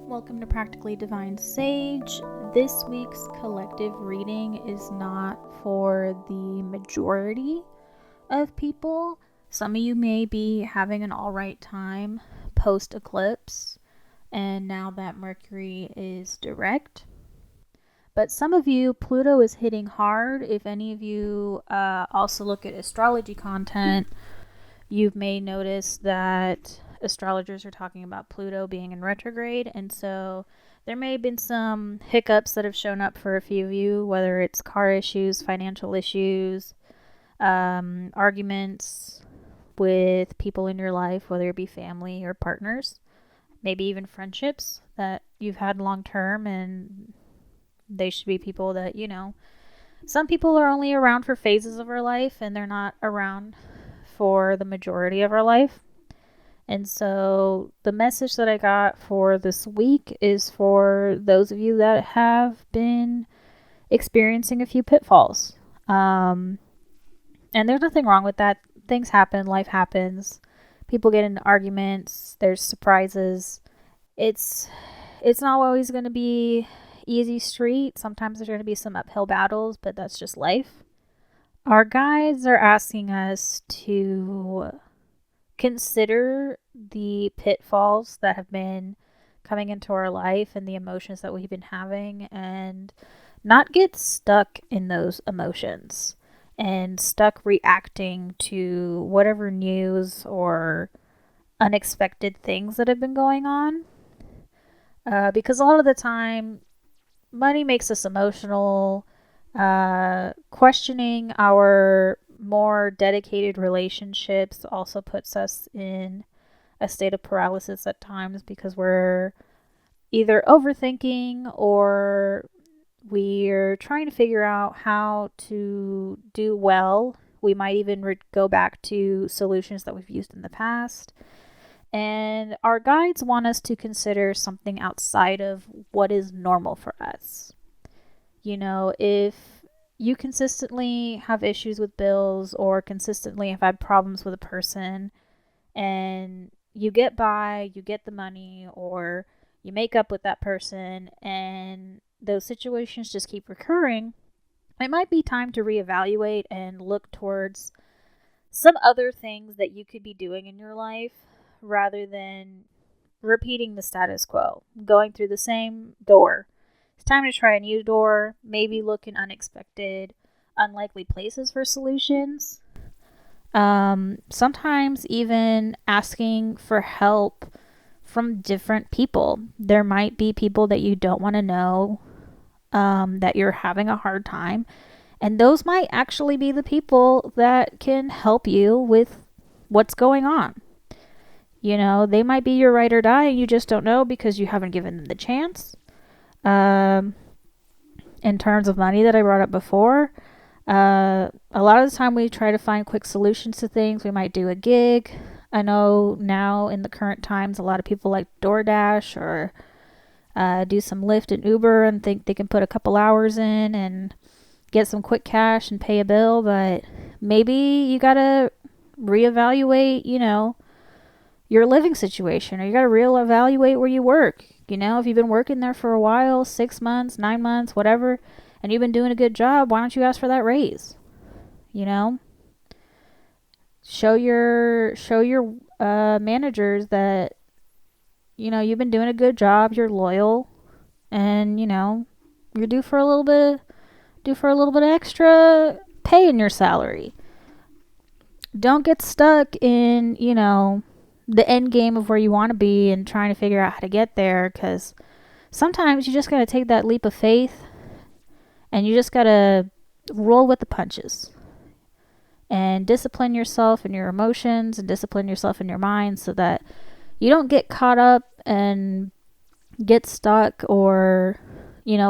Welcome to Practically Divine Sage. This week's collective reading is not for the majority of people. Some of you may be having an alright time post-eclipse, and now that Mercury is direct. But some of you, Pluto is hitting hard. If any of you also look at astrology content, you may notice that astrologers are talking about Pluto being in retrograde, and so there may have been some hiccups that have shown up for a few of you, whether it's car issues, financial issues, arguments with people in your life, whether it be family or partners, maybe even friendships that you've had long term, and they should be people that, some people are only around for phases of our life and they're not around for the majority of our life. And so the message that I got for this week is for those of you that have been experiencing a few pitfalls. And there's nothing wrong with that. Things happen, life happens. People get into arguments, there's surprises. It's not always going to be easy street. Sometimes there's going to be some uphill battles, but that's just life. Our guides are asking us to consider the pitfalls that have been coming into our life and the emotions that we've been having, and not get stuck in those emotions and stuck reacting to whatever news or unexpected things that have been going on. Because a lot of the time, money makes us emotional. Questioning our more dedicated relationships also puts us in a state of paralysis at times, because we're either overthinking or we're trying to figure out how to do well. We might even go back to solutions that we've used in the past. And our guides want us to consider something outside of what is normal for us. If you consistently have issues with bills or consistently have had problems with a person and you get by, you get the money, or you make up with that person and those situations just keep recurring, it might be time to reevaluate and look towards some other things that you could be doing in your life rather than repeating the status quo, going through the same door. It's time to try a new door, maybe look in unexpected, unlikely places for solutions. Sometimes even asking for help from different people. There might be people that you don't want to know, that you're having a hard time, and those might actually be the people that can help you with what's going on. They might be your ride or die and you just don't know because you haven't given them the chance. In terms of money that I brought up before, a lot of the time we try to find quick solutions to things. We might do a gig. I know now in the current times, a lot of people like DoorDash or do some Lyft and Uber and think they can put a couple hours in and get some quick cash and pay a bill. But maybe you got to reevaluate, your living situation, or you got to reevaluate where you work. If you've been working there for a while, 6 months, 9 months, whatever, and you've been doing a good job, why don't you ask for that raise? Show your managers that, you've been doing a good job, you're loyal, and, you're due for a little bit of extra pay in your salary. Don't get stuck in, the end game of where you want to be and trying to figure out how to get there, because sometimes you just got to take that leap of faith and you just got to roll with the punches and discipline yourself and your emotions and discipline yourself in your mind so that you don't get caught up and get stuck or,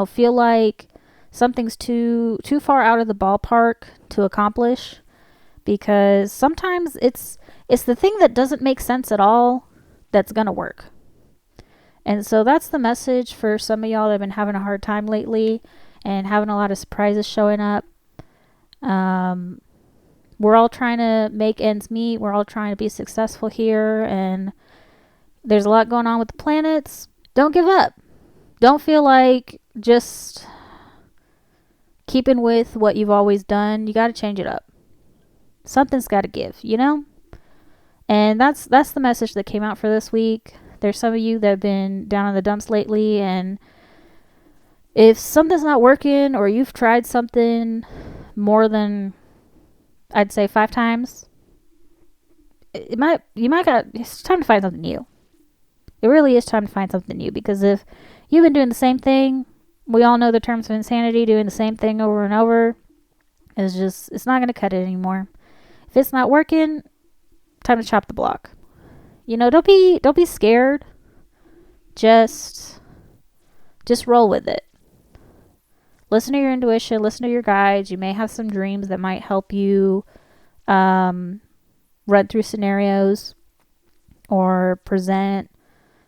feel like something's too far out of the ballpark to accomplish, because sometimes it's the thing that doesn't make sense at all that's going to work. And so that's the message for some of y'all that have been having a hard time lately and having a lot of surprises showing up. We're all trying to make ends meet. We're all trying to be successful here. And there's a lot going on with the planets. don't give up. Don't feel like just keeping with what you've always done. You got to change it up. Something's got to give, you know? And that's the message that came out for this week. There's some of you that have been down in the dumps lately, and if something's not working or you've tried something more than, I'd say, 5 times, it's time to find something new. It really is time to find something new, because if you've been doing the same thing, we all know the terms of insanity. Doing the same thing over and over it's not going to cut it anymore. If it's not working, time to chop the block. You know, don't be scared. Just roll with it. Listen to your intuition, listen to your guides. You may have some dreams that might help you run through scenarios or present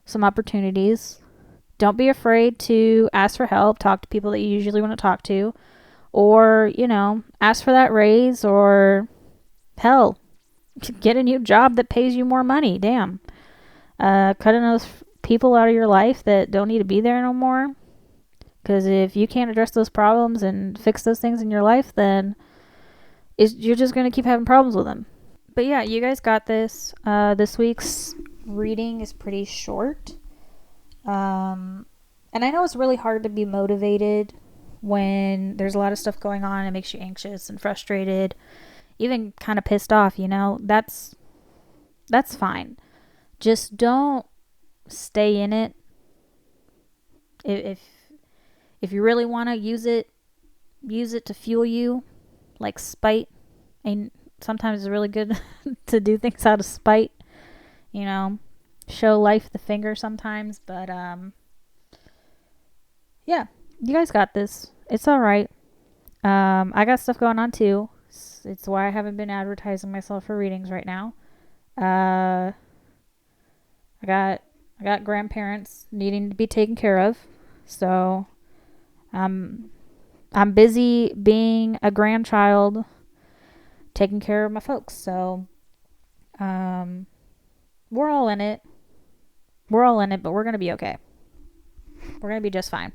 some opportunities. Don't be afraid to ask for help. Talk to people that you usually want to talk to. Or, you know, ask for that raise, or hell, get a new job that pays you more money. Damn. Cutting those people out of your life that don't need to be there no more. Because if you can't address those problems and fix those things in your life, then you're just going to keep having problems with them. But yeah, you guys got this. This week's reading is pretty short. And I know it's really hard to be motivated when there's a lot of stuff going on. It makes you anxious and frustrated, even kind of pissed off, you know. That's fine. Just don't stay in it. If you really want to use it to fuel you, like spite. And sometimes it's really good to do things out of spite, you know, show life the finger sometimes. But yeah, you guys got this. It's all right. I got stuff going on too. It's why I haven't been advertising myself for readings right now. I got grandparents needing to be taken care of, so I'm busy being a grandchild, taking care of my folks. So we're all in it. But we're gonna be okay. We're gonna be just fine.